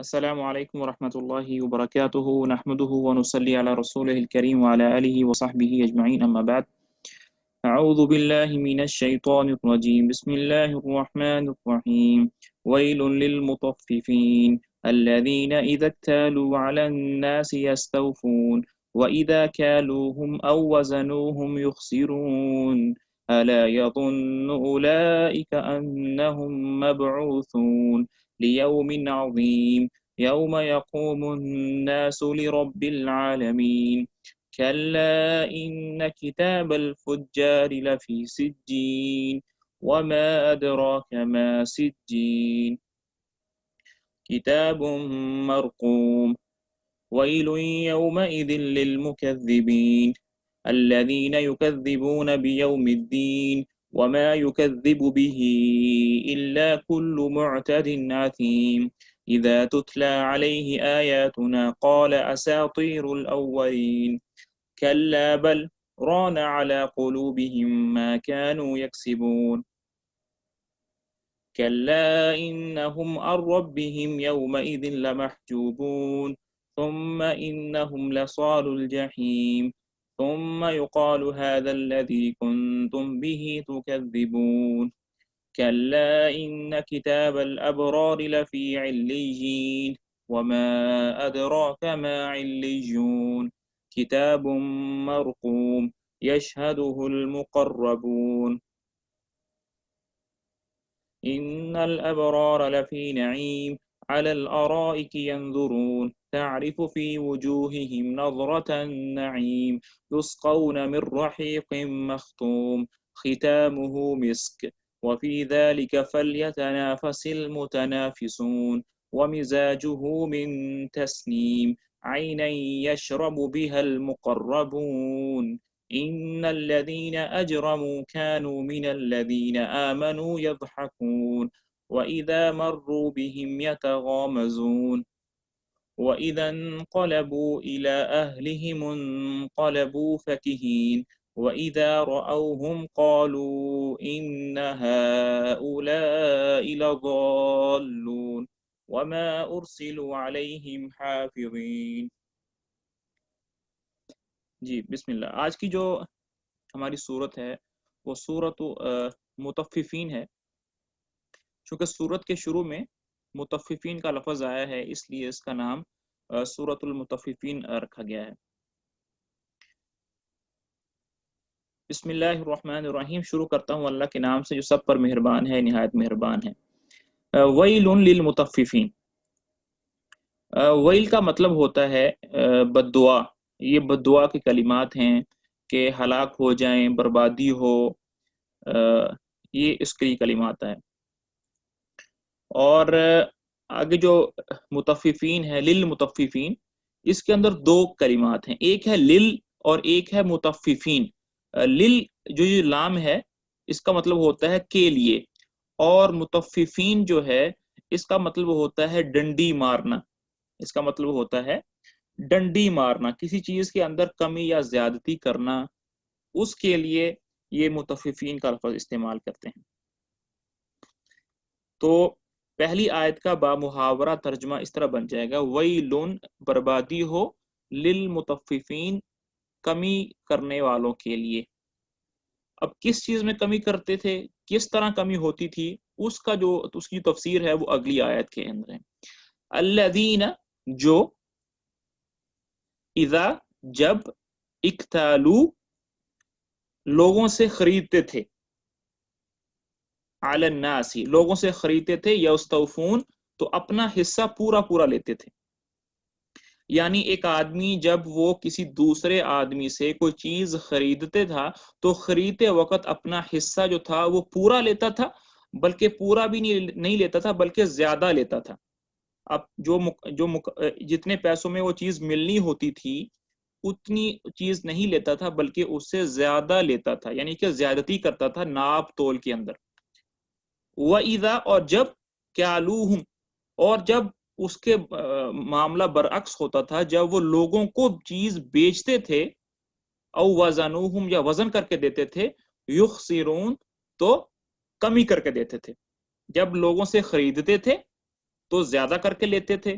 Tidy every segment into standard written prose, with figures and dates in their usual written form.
السلام علیکم ورحمۃ اللہ وبرکاتہ نحمده ونصلی علی رسوله الکریم وعلى آلہ وصحبہ اجمعین اما بعد اعوذ باللہ من الشیطان الرجیم بسم اللہ الرحمن الرحیم ویل للمطففین الذین اذا اکتالوا علی الناس یستوفون وإذا كالوهم أو وزنوهم يخسرون ألا يظن أولئك أنهم مبعوثون ليوم عظيم يوم يقوم الناس لرب العالمين كلا إن كتاب الفجار لفي سجين وما أدراك ما سجين كتاب مرقوم ويل يومئذ للمكذبين الذين يكذبون بيوم الدين وما يكذب به إلا كل معتد عثيم إذا تتلى عليه آياتنا قال أساطير الأولين كلا بل ران على قلوبهم ما كانوا يكسبون كلا إنهم عن ربهم يومئذ لمحجوبون ثم إنهم لصال الجحيم ثم يقال هذا الذي كنتم به تكذبون كلا إن كتاب الأبرار لفي عليين وما أدراك ما عليون كتاب مرقوم يشهده المقربون إن الأبرار لفي نعيم على الأرائك ينظرون تعرف في وجوههم نظرة النعيم يسقون من رحيق مختوم ختامه مسك وفي ذلك فليتنافس المتنافسون ومزاجه من تسنيم عينا يشرب بها المقربون إن الذين أجرموا كانوا من الذين آمنوا يضحكون وإذا مروا بهم يتغامزون وإذا انقلبوا إلى أهلهم انقلبوا فكهين وإذا رأوهم قالوا إن هؤلاء لضالون وما أرسلوا عليهم حافظين. جی بسم اللہ. آج کی جو ہماری صورت ہے وہ صورت مطففین ہے. چونکہ صورت کے شروع میں مطففین کا لفظ آیا ہے اس لیے اس کا نام سورۃ المطففین رکھا گیا ہے. بسم اللہ الرحمن الرحیم. شروع کرتا ہوں اللہ کے نام سے جو سب پر مہربان ہے نہایت مہربان ہے. ویل للمطففین. ویل کا مطلب ہوتا ہے بد دعا. یہ بد دعا کے کلمات ہیں کہ ہلاک ہو جائیں، بربادی ہو، یہ اس کے کلمات ہیں. اور آگے جو مطففین ہے للمطففین، اس کے اندر دو کلمات ہیں، ایک ہے لل اور ایک ہے مطففین. لل جو یہ لام ہے اس کا مطلب ہوتا ہے کے لیے، اور مطففین جو ہے اس کا مطلب ہوتا ہے ڈنڈی مارنا. اس کا مطلب ہوتا ہے ڈنڈی مارنا، کسی چیز کے اندر کمی یا زیادتی کرنا، اس کے لیے یہ مطففین کا لفظ استعمال کرتے ہیں. تو پہلی آیت کا بامحاورہ ترجمہ اس طرح بن جائے گا ویلن بربادی ہو للمطففین کمی کرنے والوں کے لیے. اب کس چیز میں کمی کرتے تھے، کس طرح کمی ہوتی تھی، اس کی تفسیر ہے وہ اگلی آیت کے اندر ہے. الذین جو، اذا جب، اکتالو لوگوں سے خریدتے تھے، علی الناس لوگوں سے خریدتے تھے، یستوفون تو اپنا حصہ پورا پورا لیتے تھے. یعنی ایک آدمی جب وہ کسی دوسرے آدمی سے کوئی چیز خریدتے تھا تو خریدتے وقت اپنا حصہ جو تھا وہ پورا لیتا تھا، بلکہ پورا بھی نہیں لیتا تھا بلکہ زیادہ لیتا تھا. اب جتنے پیسوں میں وہ چیز ملنی ہوتی تھی اتنی چیز نہیں لیتا تھا بلکہ اس سے زیادہ لیتا تھا، یعنی کہ زیادتی کرتا تھا ناپ تول کے اندر. وَإِذَا اور جب، کَالُوهُمْ اور جب اس کے معاملہ برعکس ہوتا تھا، جب وہ لوگوں کو چیز بیچتے تھے، او وزنوہم یا وزن کر کے دیتے تھے، یخسرون تو کمی کر کے دیتے تھے. جب لوگوں سے خریدتے تھے تو زیادہ کر کے لیتے تھے،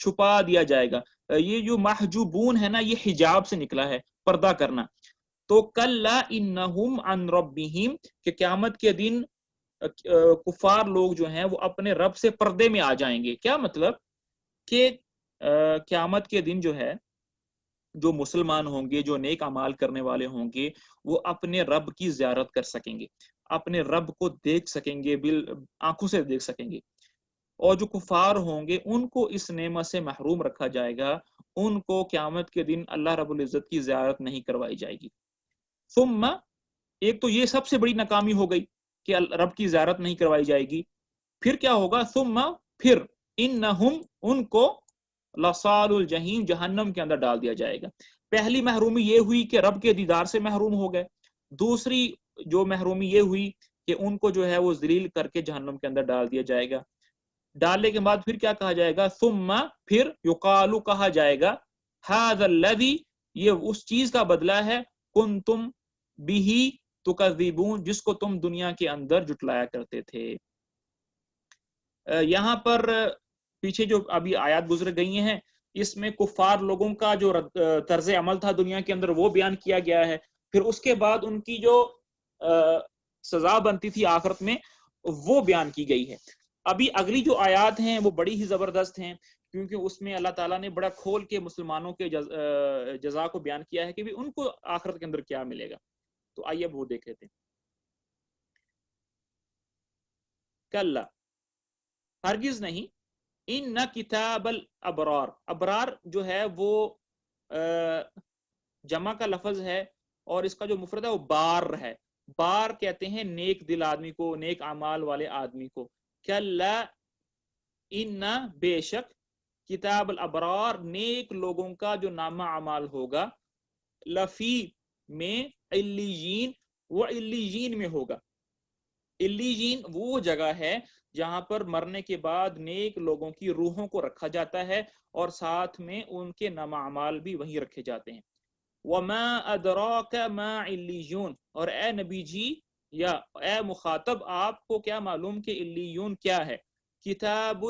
چھپا دیا جائے گا. یہ جو محجوبون ہے نا، یہ حجاب سے نکلا ہے، پردہ کرنا. تو کلا انہم عن ربہم، کہ قیامت کے دن کفار لوگ جو ہیں وہ اپنے رب سے پردے میں آ جائیں گے. کیا مطلب کہ قیامت کے دن جو ہے جو مسلمان ہوں گے، جو نیک اعمال کرنے والے ہوں گے، وہ اپنے رب کی زیارت کر سکیں گے، اپنے رب کو دیکھ سکیں گے، آنکھوں سے دیکھ سکیں گے. اور جو کفار ہوں گے ان کو اس نعمت سے محروم رکھا جائے گا، ان کو قیامت کے دن اللہ رب العزت کی زیارت نہیں کروائی جائے گی. ثم، ایک تو یہ سب سے بڑی ناکامی ہو گئی کہ رب کی زیارت نہیں کروائی جائے گی. پھر کیا ہوگا؟ ثم، پھر انہم، ان کو لصال الجحیم، جہنم کے اندر ڈال دیا جائے گا. پہلی محرومی یہ ہوئی کہ رب کے دیدار سے محروم ہو گئے. دوسری جو محرومی یہ ہوئی کہ ان کو جو ہے وہ ذلیل کر کے جہنم کے اندر ڈال دیا جائے گا. ڈالنے کے بعد پھر کیا کہا جائے گا؟ ثم، پھر یقال، کہا جائے گا، ھذا الذی، یہ اس چیز کا بدلہ ہے، کنتم بہ تکذبون، جس کو تم دنیا کے اندر جٹلایا کرتے تھے. یہاں پر پیچھے جو ابھی آیات گزر گئی ہیں، اس میں کفار لوگوں کا جو طرز عمل تھا دنیا کے اندر وہ بیان کیا گیا ہے. پھر اس کے بعد ان کی جو سزا بنتی تھی آخرت میں وہ بیان کی گئی ہے. ابھی اگلی جو آیات ہیں وہ بڑی ہی زبردست ہیں، کیونکہ اس میں اللہ تعالیٰ نے بڑا کھول کے مسلمانوں کے جزا کو بیان کیا ہے کہ بھی ان کو آخرت کے اندر کیا ملے گا. تو آئیے اب وہ دیکھ لیتے ہیں. کلا، ہرگز نہیں، ان کتاب الابرار، ابرار جو ہے وہ جمع کا لفظ ہے اور اس کا جو مفرد ہے وہ بار ہے. بار کہتے ہیں نیک دل آدمی کو، نیک اعمال والے آدمی کو. کلا، ان، بے شک، کتاب الابرار، نیک لوگوں کا جو نامہ اعمال ہوگا، لفی، میں، علیین، وہ علیین میں ہوگا. علیین وہ جگہ ہے جہاں پر مرنے کے بعد نیک لوگوں کی روحوں کو رکھا جاتا ہے اور ساتھ میں ان کے نامہ اعمال بھی وہیں رکھے جاتے ہیں. وما ادراک ما علیون، اور اے نبی جی یا اے مخاطب، آپ کو کیا معلوم کہ علیون کیا ہے؟ کتاب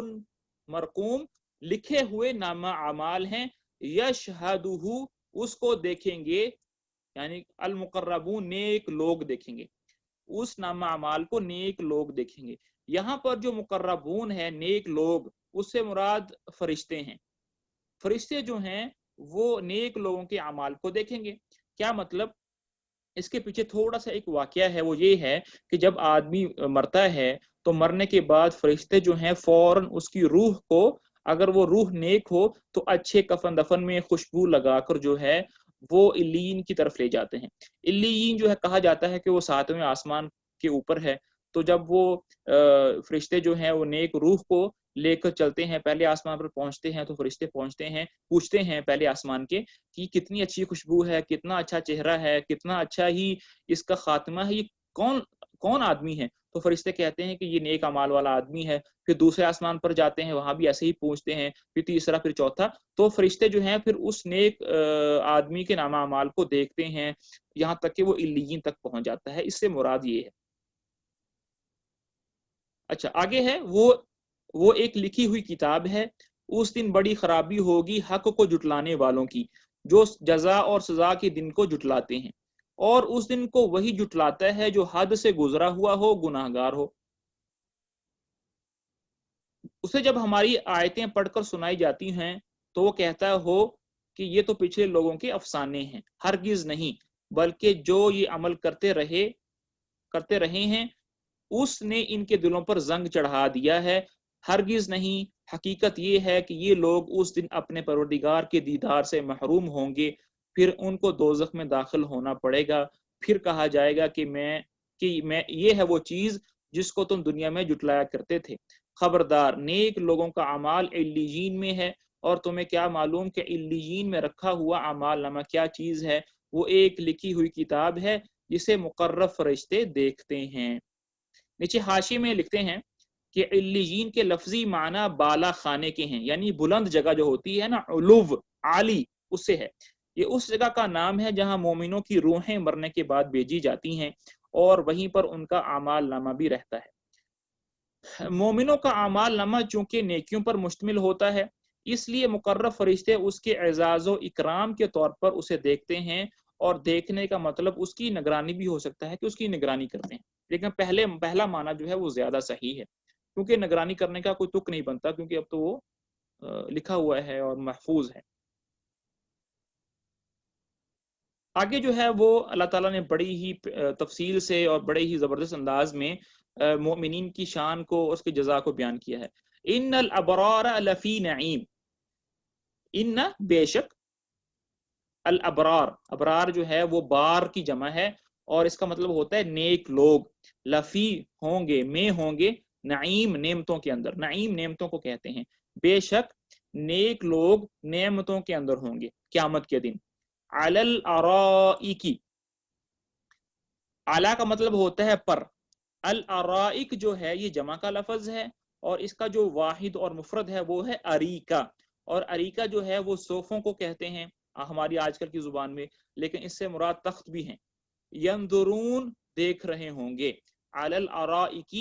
مرقوم، لکھے ہوئے نامہ اعمال ہیں. یشہدہ، اس کو دیکھیں گے، یعنی المقربون، نیک لوگ دیکھیں گے، اس نامہ اعمال کو نیک لوگ دیکھیں گے. یہاں پر جو مقربون ہے، نیک لوگ، اس سے مراد فرشتے ہیں. فرشتے جو ہیں وہ نیک لوگوں کے اعمال کو دیکھیں گے. کیا مطلب؟ اس کے پیچھے تھوڑا سا ایک واقعہ ہے، وہ یہ ہے کہ جب آدمی مرتا ہے تو مرنے کے بعد فرشتے جو ہیں فوراً اس کی روح کو، اگر وہ روح نیک ہو تو اچھے کفن دفن میں خوشبو لگا کر جو ہے وہ علیین کی طرف لے جاتے ہیں. علیین جو ہے کہا جاتا ہے کہ وہ 7ویں آسمان کے اوپر ہے. تو جب وہ فرشتے جو ہیں وہ نیک روح کو لے کر چلتے ہیں، پہلے آسمان پر پہنچتے ہیں، تو فرشتے پہنچتے ہیں، پوچھتے ہیں پہلے آسمان کے کہ کتنی اچھی خوشبو ہے، کتنا اچھا چہرہ ہے، کتنا اچھا ہی اس کا خاتمہ ہے، یہ کون آدمی ہے؟ تو فرشتے کہتے ہیں کہ یہ نیک اعمال والا آدمی ہے. پھر دوسرے آسمان پر جاتے ہیں، وہاں بھی ایسے ہی پوچھتے ہیں، پھر تیسرا، پھر چوتھا. تو فرشتے جو ہیں پھر اس نیک آدمی کے نامہ اعمال کو دیکھتے ہیں یہاں تک کہ وہ علیین تک پہنچ جاتا ہے. اس سے مراد یہ ہے. اچھا، آگے ہے وہ ایک لکھی ہوئی کتاب ہے. اس دن بڑی خرابی ہوگی حق کو جٹلانے والوں کی، جو جزا اور سزا کے دن کو جٹلاتے ہیں، اور اس دن کو وہی جٹلاتا ہے جو حد سے گزرا ہوا ہو، گناہگار ہو. اسے جب ہماری آیتیں پڑھ کر سنائی جاتی ہیں تو وہ کہتا ہو کہ یہ تو پچھلے لوگوں کے افسانے ہیں. ہرگز نہیں، بلکہ جو یہ عمل کرتے رہے ہیں اس نے ان کے دلوں پر زنگ چڑھا دیا ہے. ہرگز نہیں، حقیقت یہ ہے کہ یہ لوگ اس دن اپنے پروردگار کے دیدار سے محروم ہوں گے، پھر ان کو دوزخ میں داخل ہونا پڑے گا. پھر کہا جائے گا کہ میں یہ ہے وہ چیز جس کو تم دنیا میں جٹلایا کرتے تھے. خبردار، نیک لوگوں کا اعمال علیین میں ہے، اور تمہیں کیا معلوم کہ علیین میں رکھا ہوا اعمال نامہ کیا چیز ہے؟ وہ ایک لکھی ہوئی کتاب ہے جسے مقرب فرشتے دیکھتے ہیں. نیچے حاشیے میں لکھتے ہیں کہ علیین کے لفظی معنی بالا خانے کے ہیں، یعنی بلند جگہ جو ہوتی ہے نا، علو، عالی، اس سے ہے. یہ اس جگہ کا نام ہے جہاں مومنوں کی روحیں مرنے کے بعد بھیجی جاتی ہیں اور وہیں پر ان کا اعمال نامہ بھی رہتا ہے. مومنوں کا اعمال نامہ چونکہ نیکیوں پر مشتمل ہوتا ہے، اس لیے مقرب فرشتے اس کے اعزاز و اکرام کے طور پر اسے دیکھتے ہیں، اور دیکھنے کا مطلب اس کی نگرانی بھی ہو سکتا ہے کہ اس کی نگرانی کرتے ہیں، لیکن پہلا معنی جو ہے وہ زیادہ صحیح ہے، کیونکہ نگرانی کرنے کا کوئی تک نہیں بنتا، کیونکہ اب تو وہ لکھا ہوا ہے اور محفوظ ہے۔ آگے جو ہے وہ اللہ تعالیٰ نے بڑی ہی تفصیل سے اور بڑے ہی زبردست انداز میں مومنین کی شان کو، اس کے جزا کو بیان کیا ہے۔ ان الابرار لفی نعیم، ان بے شک، الابرار، ابرار جو ہے وہ بار کی جمع ہے، اور اس کا مطلب ہوتا ہے نیک لوگ، لفی ہوں گے، میں ہوں گے، نعیم نعمتوں کے اندر، نعیم نعمتوں کو کہتے ہیں، بے شک نیک لوگ نعمتوں کے اندر ہوں گے قیامت کے دن۔ علی الارائک، اعلیٰ کا مطلب ہوتا ہے پر، الارائک جو ہے یہ جمع کا لفظ ہے، اور اس کا جو واحد اور مفرد ہے وہ ہے اریکہ، اور اریکہ جو ہے وہ صوفوں کو کہتے ہیں ہماری آج کل کی زبان میں، لیکن اس سے مراد تخت بھی ہیں۔ ینظرون دیکھ رہے ہوں گے، علی الارائک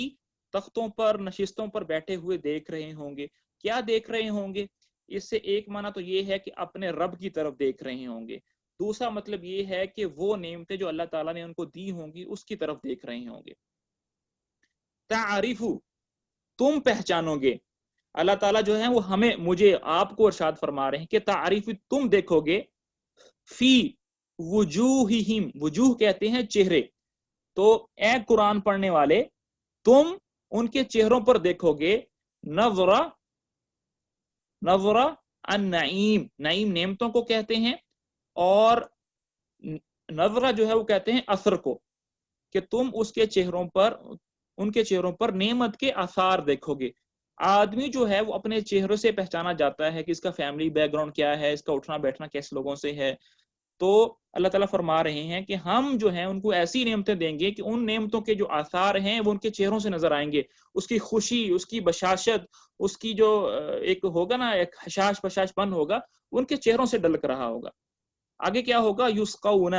تختوں پر، نشستوں پر بیٹھے ہوئے دیکھ رہے ہوں گے۔ کیا دیکھ رہے ہوں گے؟ اس سے ایک معنی تو یہ ہے کہ اپنے رب کی طرف دیکھ رہے ہوں گے، دوسرا مطلب یہ ہے کہ وہ نعمتیں جو اللہ تعالیٰ نے ان کو دی ہوں گی اس کی طرف دیکھ رہے ہوں گے۔ تعریف، تم پہچانو گے، اللہ تعالیٰ جو ہے وہ ہمیں، مجھے، آپ کو ارشاد فرما رہے ہیں کہ تعریف تم دیکھو گے، فی وجوہہم، وجوہ کہتے ہیں چہرے، تو اے قرآن پڑھنے والے تم ان کے چہروں پر دیکھو گے، نظرہ، نظرہ النعیم، نعیم نعمتوں کو کہتے ہیں، اور نظرہ جو ہے وہ کہتے ہیں اثر کو، کہ تم اس کے چہروں پر، ان کے چہروں پر نعمت کے آثار دیکھو گے۔ آدمی جو ہے وہ اپنے چہروں سے پہچانا جاتا ہے کہ اس کا فیملی بیک گراؤنڈ کیا ہے، اس کا اٹھنا بیٹھنا کیسے لوگوں سے ہے، تو اللہ تعالیٰ فرما رہے ہیں کہ ہم جو ہیں ان کو ایسی نعمتیں دیں گے کہ ان نعمتوں کے جو آثار ہیں وہ ان کے چہروں سے نظر آئیں گے، اس کی خوشی، اس کی بشاشت، اس کی جو ایک ہوگا نا، ایک حشاش بشاش پن ہوگا، ان کے چہروں سے ڈلک رہا ہوگا۔ آگے کیا ہوگا؟ یسقون،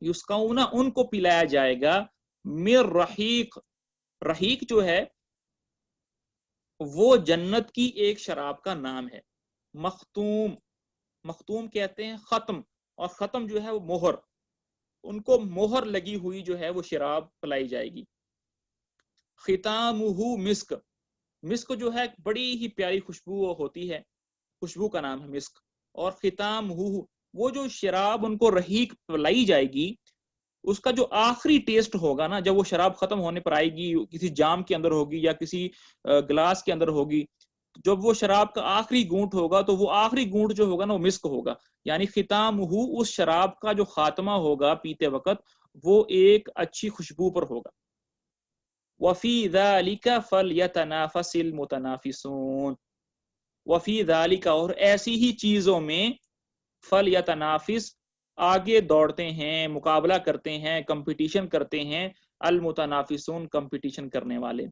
یسقون ان کو پلایا جائے گا، من رحیق، رحیق جو ہے وہ جنت کی ایک شراب کا نام ہے، مختوم، مختوم کہتے ہیں ختم، اور ختم جو ہے وہ مہر، ان کو مہر لگی ہوئی جو ہے وہ شراب پلائی جائے گی۔ ختامہ مسک، مسک جو ہے بڑی ہی پیاری خوشبو ہوتی ہے، خوشبو کا نام ہے مسک، اور ختامہ وہ جو شراب ان کو رحیق پلائی جائے گی، اس کا جو آخری ٹیسٹ ہوگا نا، جب وہ شراب ختم ہونے پر آئے گی، کسی جام کے اندر ہوگی یا کسی گلاس کے اندر ہوگی، جب وہ شراب کا آخری گھونٹ ہوگا تو وہ آخری گھونٹ جو ہوگا نا وہ مسک ہوگا، یعنی ختام اس شراب کا جو خاتمہ ہوگا پیتے وقت وہ ایک اچھی خوشبو پر ہوگا۔ وفی ذالک فلیتنافس المتنافسون، وفی ذالک، اور ایسی ہی چیزوں میں، فلیتنافس آگے دوڑتے ہیں، مقابلہ کرتے ہیں، کمپٹیشن کرتے ہیں، المتنافسون کمپٹیشن کرنے والے۔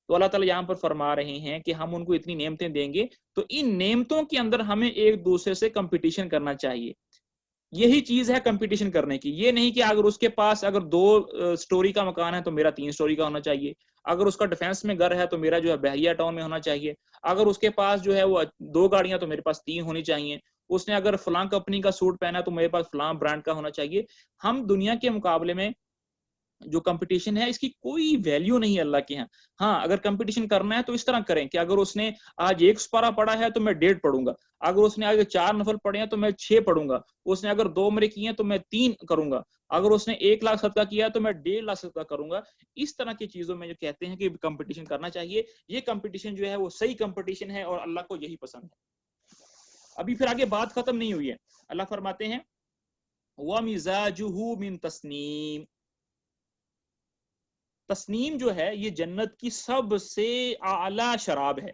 تو اللہ تعالیٰ یہاں پر فرما رہے ہیں کہ ہم ان کو اتنی نعمتیں دیں گے، تو ان نعمتوں کے اندر ہمیں ایک دوسرے سے کمپٹیشن کرنا چاہیے، یہی چیز ہے کمپٹیشن کرنے کی۔ یہ نہیں کہ اگر اس کے پاس اگر 2 سٹوری کا مکان ہے تو میرا 3 سٹوری کا ہونا چاہیے، اگر اس کا ڈیفینس میں گھر ہے تو میرا جو ہے بحریہ ٹاؤن میں ہونا چاہیے، اگر اس کے پاس جو ہے وہ 2 گاڑیاں تو میرے پاس 3 ہونی چاہیے، اس نے اگر فلاں کمپنی کا سوٹ پہنا تو میرے پاس فلاں برانڈ کا ہونا چاہیے۔ ہم دنیا کے مقابلے میں جو کمپٹیشن ہے اس کی کوئی ویلیو نہیں اللہ کے ہاں۔ ہاں اگر کمپٹیشن کرنا ہے تو اس طرح کریں کہ اگر اس نے آج 1 سپارہ پڑھا ہے تو میں 1.5 پڑھوں گا، اگر اس نے آگے 4 نفل پڑھے ہیں تو میں 6 پڑھوں گا، اس نے اگر 2 عمرے کی ہیں تو میں 3 کروں گا، اگر اس نے 1 لاکھ صدقہ کیا ہے تو میں 1.5 لاکھ صدقہ کروں گا۔ اس طرح کی چیزوں میں جو کہتے ہیں کہ کمپٹیشن کرنا چاہیے، یہ کمپٹیشن جو ہے وہ صحیح کمپٹیشن ہے اور اللہ کو یہی پسند ہے۔ ابھی پھر آگے بات ختم نہیں ہوئی ہے، اللہ فرماتے ہیں وَمِزَاجُهُ مِن تَسْنِيم، تسنیم جو ہے یہ جنت کی سب سے اعلیٰ شراب ہے،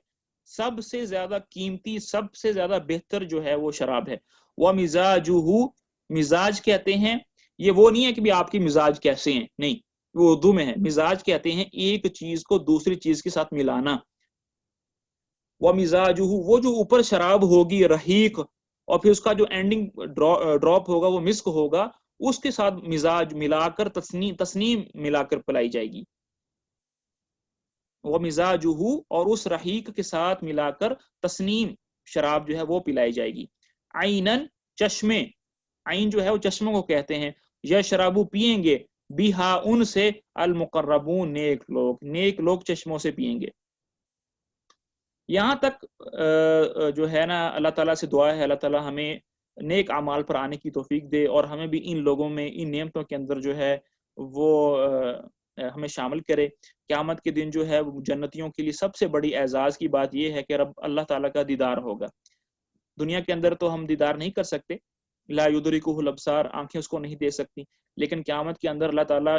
سب سے زیادہ قیمتی، سب سے زیادہ بہتر جو ہے وہ شراب ہے۔ وَمِزَاجُهُ، مزاج کہتے ہیں، یہ وہ نہیں ہے کہ بھی آپ کی مزاج کیسے ہیں، نہیں، وہ اردو میں ہے، مزاج کہتے ہیں ایک چیز کو دوسری چیز کے ساتھ ملانا۔ وَمِزَاجُهُ، وہ جو اوپر شراب ہوگی رحیق، اور پھر اس کا جو اینڈنگ ڈراپ ہوگا وہ مسک ہوگا، اس کے ساتھ مزاج ملا کر تسنیم ملا کر پلائی جائے گی۔ وَمِزَاجُهُ، اور اس رحیق کے ساتھ ملا کر تسنیم شراب جو ہے وہ پلائی جائے گی. عینن چشمے، عین جو ہے وہ چشموں کو کہتے ہیں. یشربو پیئیں گے، بیہا ان سے، المقربون نیک لوگ چشموں سے پیئیں گے. یہاں تک جو ہے نا اللہ تعالیٰ سے دعا ہے اللہ تعالیٰ ہمیں نیک اعمال پر آنے کی توفیق دے، اور ہمیں بھی ان لوگوں میں، ان نعمتوں کے اندر جو ہے وہ ہمیں شامل کرے. قیامت کے دن جو ہے وہ جنتیوں کے لیے سب سے بڑی اعزاز کی بات یہ ہے کہ رب اللہ تعالیٰ کا دیدار ہوگا. دنیا کے اندر تو ہم دیدار نہیں کر سکتے، لا یدرکہ الابصار، آنکھیں اس کو نہیں دے سکتی، لیکن قیامت کے اندر اللہ تعالیٰ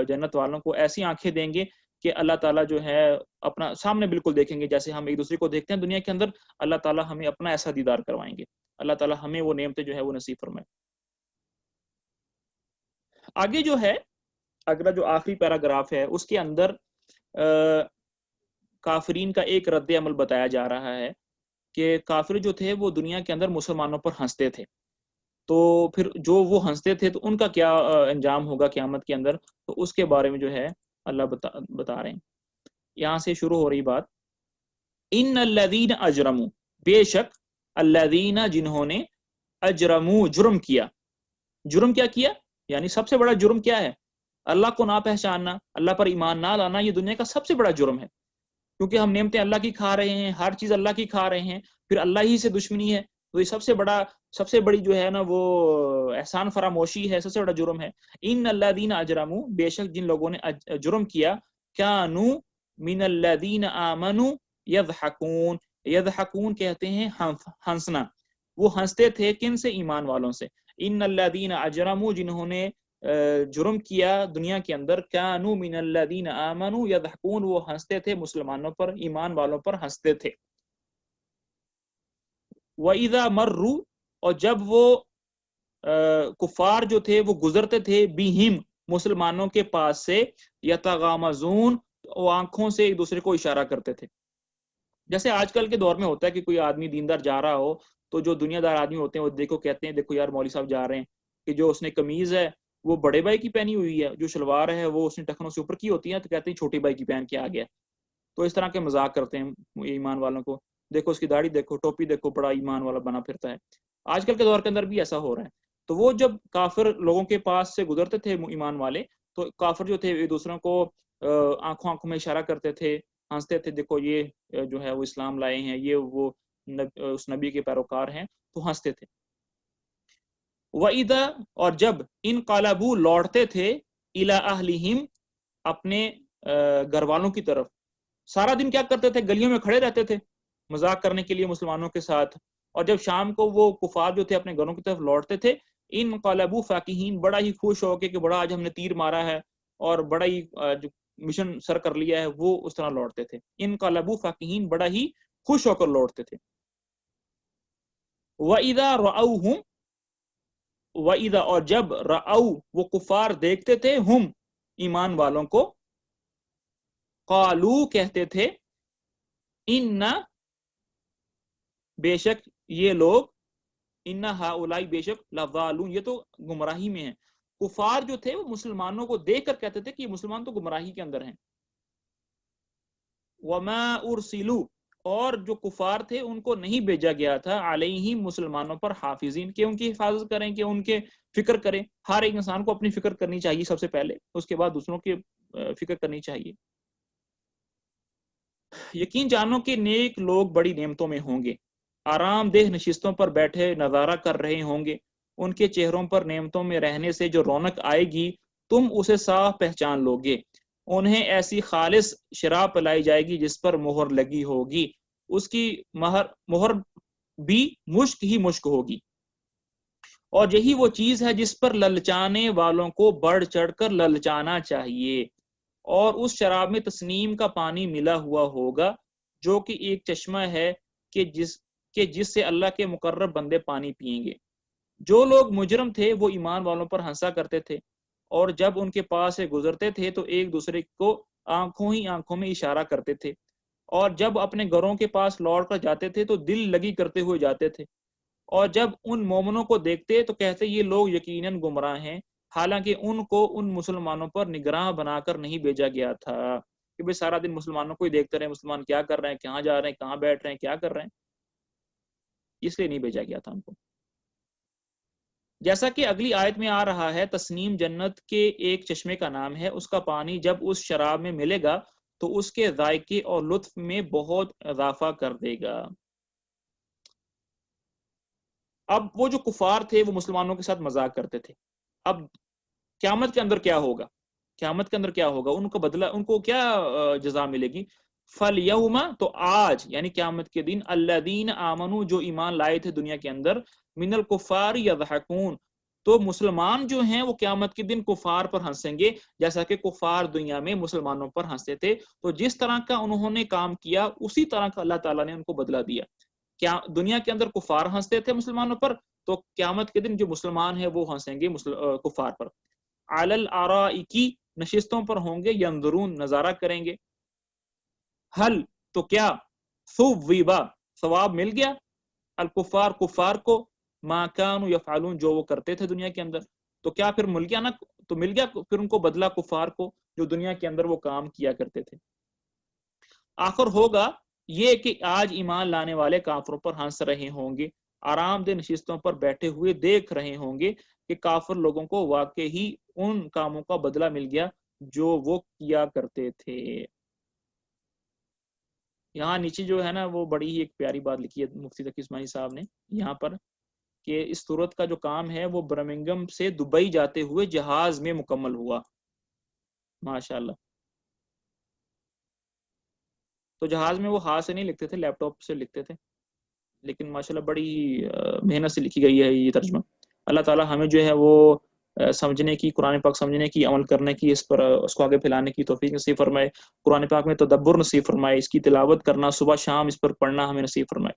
جنت والوں کو ایسی آنکھیں دیں گے کہ اللہ تعالیٰ جو ہے اپنا سامنے بالکل دیکھیں گے، جیسے ہم ایک دوسرے کو دیکھتے ہیں دنیا کے اندر. اللہ تعالیٰ ہمیں اپنا ایسا دیدار کروائیں گے. اللہ تعالیٰ ہمیں وہ نعمتیں جو ہے وہ نصیب فرمائے. آگے جو ہے اگلا جو آخری پیراگراف ہے اس کے اندر کافرین کا ایک رد عمل بتایا جا رہا ہے کہ کافر جو تھے وہ دنیا کے اندر مسلمانوں پر ہنستے تھے، تو پھر جو وہ ہنستے تھے تو ان کا کیا انجام ہوگا قیامت کے اندر، تو اس کے بارے میں جو ہے اللہ بتا رہے ہیں. یہاں سے شروع ہو رہی بات. ان الذین اجرموا، بے شک الذین جنہوں نے اجرموا جرم کیا. جرم کیا کیا؟ یعنی سب سے بڑا جرم کیا ہے؟ اللہ کو نہ پہچاننا، اللہ پر ایمان نہ لانا، یہ دنیا کا سب سے بڑا جرم ہے. کیونکہ ہم نعمتیں اللہ کی کھا رہے ہیں، ہر چیز اللہ کی کھا رہے ہیں، پھر اللہ ہی سے دشمنی ہے، تو یہ سب سے بڑی جو ہے نا وہ احسان فراموشی ہے، سب سے بڑا جرم ہے. ان الذین اجرموا، بے شک جن لوگوں نے جرم کیا، کانوا من الذین آمنوا یضحکون، یضحکون کہتے ہیں ہنسنا، وہ ہنستے تھے کن سے؟ ایمان والوں سے. ان الذین اجرموا، جنہوں نے جرم کیا دنیا کے اندر، کانوا من الذین آمنوا یضحکون، وہ ہنستے تھے مسلمانوں پر، ایمان والوں پر ہنستے تھے. وَإِذَا مَرُّوا، اور جب وہ کفار جو تھے وہ گزرتے تھے، بِهِمْ مسلمانوں کے پاس سے، یتغامزون، وہ آنکھوں سے ایک دوسرے کو اشارہ کرتے تھے. جیسے آج کل کے دور میں ہوتا ہے کہ کوئی آدمی دیندار جا رہا ہو تو جو دنیا دار آدمی ہوتے ہیں وہ دیکھو کہتے ہیں دیکھو یار مولوی صاحب جا رہے ہیں، کہ جو اس نے قمیض ہے وہ بڑے بھائی کی پہنی ہوئی ہے، جو شلوار ہے وہ اس نے ٹخنوں سے اوپر کی ہوتی ہے تو کہتے ہیں چھوٹے بھائی کی پہن کے آ گیا. تو اس طرح کے مذاق کرتے ہیں ایمان والوں کو، دیکھو اس کی داڑھی دیکھو، ٹوپی دیکھو، بڑا ایمان والا بنا پھرتا ہے. آج کل کے دور کے اندر بھی ایسا ہو رہا ہے. تو وہ جب کافر لوگوں کے پاس سے گزرتے تھے ایمان والے، تو کافر جو تھے ایک دوسروں کو آنکھوں میں اشارہ کرتے تھے، ہنستے تھے، دیکھو یہ جو ہے وہ اسلام لائے ہیں، یہ وہ اس نبی کے پیروکار ہیں، تو ہنستے تھے. وَإِذَا، اور جب انقلبوا لوٹتے تھے، إِلَىٰ أَهْلِهِمْ اپنے گھر والوں کی طرف. سارا دن کیا کرتے تھے؟ گلیوں میں کھڑے رہتے تھے مذاق کرنے کے لیے مسلمانوں کے ساتھ، اور جب شام کو وہ کفار جو تھے اپنے گھروں کی طرف لوٹتے تھے، انقلبوا فاکہین، بڑا ہی خوش ہو کے کہ بڑا آج ہم نے تیر مارا ہے اور بڑا ہی مشن سر کر لیا ہے، وہ اس طرح لوٹتے تھے. انقلبوا فاکہین، بڑا ہی خوش ہو کر لوٹتے تھے. وَإِذَا رَأَوْهُمْ، وَإِذَا، اور جب رَأَوْ وہ کفار دیکھتے تھے، ہم ایمان والوں کو، قالو کہتے تھے، ان بے شک یہ لوگ، ان ہؤلاء بے شک لضالون، یہ تو گمراہی میں ہیں. کفار جو تھے وہ مسلمانوں کو دیکھ کر کہتے تھے کہ یہ مسلمان تو گمراہی کے اندر ہیں. وما ارسلوا، اور جو کفار تھے ان کو نہیں بھیجا گیا تھا، علیہم مسلمانوں پر، حافظین، کہ ان کی حفاظت کریں، کہ ان کے فکر کریں. ہر ایک انسان کو اپنی فکر کرنی چاہیے سب سے پہلے، اس کے بعد دوسروں کی فکر کرنی چاہیے. یقین جانو کہ نیک لوگ بڑی نعمتوں میں ہوں گے، آرام دہ نشستوں پر بیٹھے نظارہ کر رہے ہوں گے. ان کے چہروں پر نعمتوں میں رہنے سے جو رونق آئے گی تم اسے صاف پہچان لو گے. انہیں ایسی خالص شراب پلائی جائے گی جس پر مہر لگی ہوگی، اس کی مہر بھی مشک ہی مشک ہوگی. اور یہی وہ چیز ہے جس پر للچانے والوں کو بڑھ چڑھ کر للچانا چاہیے. اور اس شراب میں تسنیم کا پانی ملا ہوا ہوگا جو کہ ایک چشمہ ہے کہ جس سے اللہ کے مقرب بندے پانی پئیں گے. جو لوگ مجرم تھے وہ ایمان والوں پر ہنسا کرتے تھے، اور جب ان کے پاس سے گزرتے تھے تو ایک دوسرے کو آنکھوں ہی آنکھوں میں اشارہ کرتے تھے، اور جب اپنے گھروں کے پاس لوٹ کر جاتے تھے تو دل لگی کرتے ہوئے جاتے تھے. اور جب ان مومنوں کو دیکھتے تو کہتے یہ لوگ یقیناً گمراہ ہیں، حالانکہ ان کو ان مسلمانوں پر نگراں بنا کر نہیں بھیجا گیا تھا کہ بھئی سارا دن مسلمانوں کو ہی دیکھتے رہے، مسلمان کیا کر رہے ہیں، کہاں جا رہے ہیں، کہاں بیٹھ رہے ہیں، کیا کر رہے ہیں. اس لیے نہیں بھیجا گیا تھا ان کو. جیسا کہ اگلی آیت میں آ رہا ہے، تسنیم جنت کے ایک چشمے کا نام ہے، اس کا پانی جب اس شراب میں ملے گا تو اس کے ذائقے اور لطف میں بہت اضافہ کر دے گا. اب وہ جو کفار تھے وہ مسلمانوں کے ساتھ مذاق کرتے تھے. اب قیامت کے اندر کیا ہوگا؟ قیامت کے اندر کیا ہوگا؟ ان کو بدلہ، ان کو کیا جزا ملے گی؟ فَالْيَوْمَ، تو آج یعنی قیامت کے دن، الَّذِينَ آمَنُوا، جو ایمان لائے تھے دنیا کے اندر، مِنَ الْكُفَّارِ يَضْحَكُونَ، تو مسلمان جو ہیں وہ قیامت کے دن کفار پر ہنسیں گے جیسا کہ کفار دنیا میں مسلمانوں پر ہنستے تھے. تو جس طرح کا انہوں نے کام کیا اسی طرح کا اللہ تعالیٰ نے ان کو بدلہ دیا. کیا دنیا کے اندر کفار ہنستے تھے مسلمانوں پر، تو قیامت کے دن جو مسلمان ہیں وہ ہنسیں گے کفار پر. علی الارائکی، نشستوں پر ہوں گے، ینظرون، نظارہ کریں گے. حل، تو کیا، ثوبا، ثواب مل گیا، الکفار، کفار کو، ما کانوا یفعلون، جو وہ کرتے تھے دنیا کے اندر. تو کیا پھر مل گیا نا، تو مل گیا پھر ان کو بدلہ کفار کو جو دنیا کے اندر وہ کام کیا کرتے تھے. آخر ہوگا یہ کہ آج ایمان لانے والے کافروں پر ہنس رہے ہوں گے، آرام دہ نشستوں پر بیٹھے ہوئے دیکھ رہے ہوں گے کہ کافر لوگوں کو واقعی ان کاموں کا بدلہ مل گیا جو وہ کیا کرتے تھے. یہاں نیچے جو ہے نا وہ بڑی ہی ایک پیاری بات لکھی ہے مفتی تقی عثمانی صاحب نے یہاں پر، کہ اس صورت کا جو کام ہے وہ برمنگم سے دبئی جاتے ہوئے جہاز میں مکمل ہوا. ماشاءاللہ. تو جہاز میں وہ ہاتھ سے نہیں لکھتے تھے، لیپ ٹاپ سے لکھتے تھے، لیکن ماشاءاللہ بڑی محنت سے لکھی گئی ہے یہ ترجمہ. اللہ تعالی ہمیں جو ہے وہ سمجھنے کی، قرآن پاک سمجھنے کی، عمل کرنے کی، اس پر اس کو آگے پھیلانے کی توفیق نصیب فرمائے. قرآن پاک میں تدبر نصیب فرمائے، اس کی تلاوت کرنا صبح شام، اس پر پڑھنا ہمیں نصیب فرمائے.